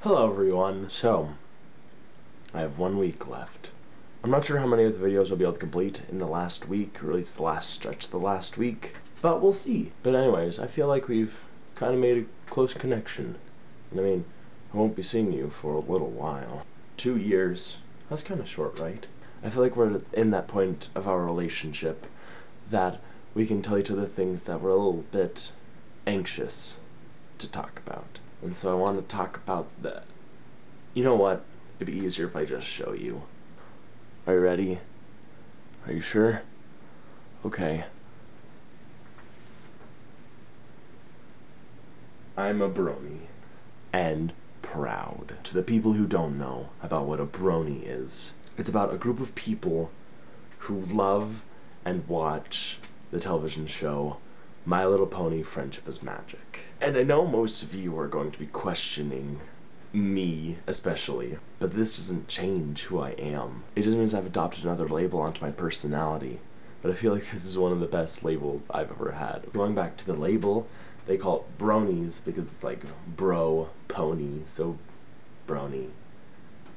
Hello everyone. So, I have 1 week left. I'm not sure how many of the videos I'll be able to complete in the last week, or at least the last stretch of the last week, but we'll see. But anyways, I feel like we've kind of made a close connection. And I mean, I won't be seeing you for a little while. 2 years, that's kind of short, right? I feel like we're in that point of our relationship that we can tell each other things that we're a little bit anxious to talk about. And so I want to talk about that. You know what? It'd be easier if I just show you. Are you ready? Are you sure? Okay. I'm a brony. And proud. To the people who don't know about what a brony is, it's about a group of people who love and watch the television show My Little Pony: Friendship is Magic. And I know most of you are going to be questioning me, especially, but this doesn't change who I am. It just means I've adopted another label onto my personality, but I feel like this is one of the best labels I've ever had. Going back to the label, they call it bronies because it's like bro, pony, so brony,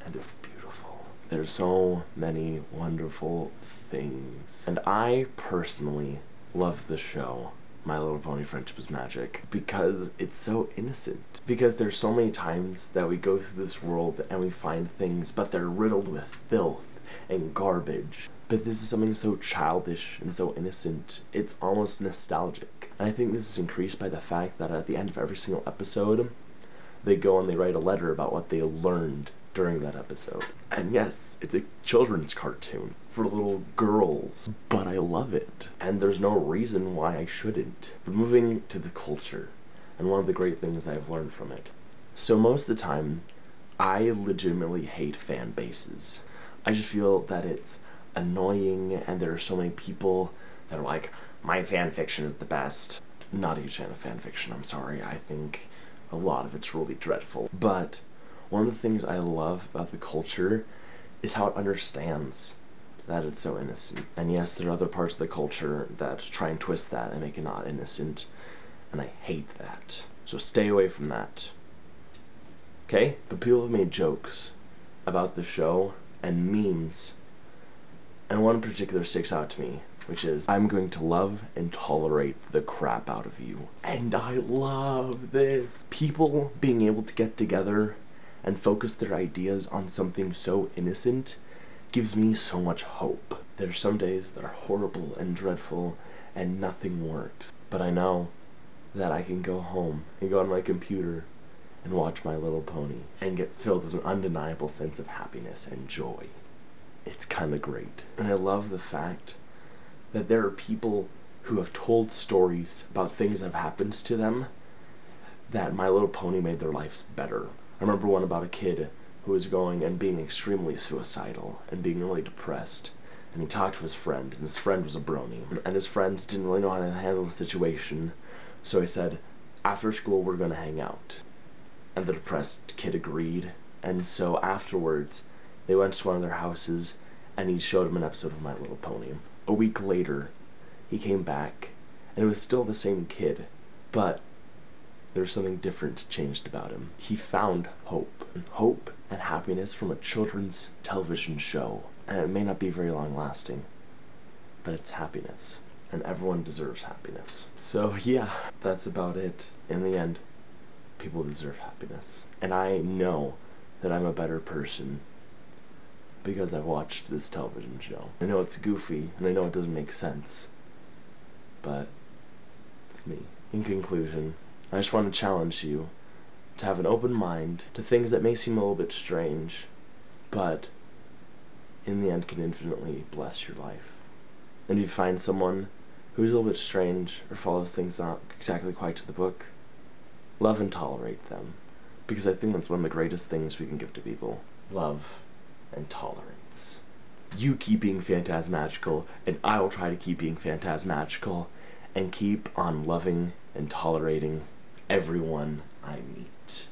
and it's beautiful. There's so many wonderful things, and I personally love the show My Little Pony: Friendship is Magic because it's so innocent. Because there's so many times that we go through this world and we find things, but they're riddled with filth and garbage. But this is something so childish and so innocent, it's almost nostalgic. And I think this is increased by the fact that at the end of every single episode, they go and they write a letter about what they learned during that episode. And yes, it's a children's cartoon for little girls, but I love it, and there's no reason why I shouldn't. But moving to the culture, and one of the great things I've learned from it. So most of the time, I legitimately hate fan bases. I just feel that it's annoying, and there are so many people that are like, my fan fiction is the best. Not a huge fan of fan fiction, I'm sorry. I think a lot of it's really dreadful. But one of the things I love about the culture is how it understands that it's so innocent. And yes, there are other parts of the culture that try and twist that and make it not innocent, and I hate that. So stay away from that. Okay? But people have made jokes about the show and memes, and one in particular sticks out to me, which is, I'm going to love and tolerate the crap out of you. And I love this. People being able to get together and focus their ideas on something so innocent gives me so much hope. There's some days that are horrible and dreadful and nothing works, but I know that I can go home and go on my computer and watch My Little Pony and get filled with an undeniable sense of happiness and joy. It's kinda great. And I love the fact that there are people who have told stories about things that have happened to them that My Little Pony made their lives better. I remember one about a kid who was going and being extremely suicidal and being really depressed, and he talked to his friend, and his friend was a brony, and his friends didn't really know how to handle the situation, so he said, after school we're gonna hang out. And the depressed kid agreed, and so afterwards they went to one of their houses and he showed him an episode of My Little Pony. A week later he came back and it was still the same kid, but there was something different changed about him. He found hope. Hope and happiness from a children's television show. And it may not be very long lasting, but it's happiness. And everyone deserves happiness. So yeah, that's about it. In the end, people deserve happiness. And I know that I'm a better person because I've watched this television show. I know it's goofy, and I know it doesn't make sense, but it's me. In conclusion, I just want to challenge you to have an open mind to things that may seem a little bit strange, but in the end can infinitely bless your life. And if you find someone who's a little bit strange or follows things not exactly quite to the book, love and tolerate them. Because I think that's one of the greatest things we can give to people. Love and tolerance. You keep being phantasmagical, and I will try to keep being phantasmagical, and keep on loving and tolerating everyone I meet.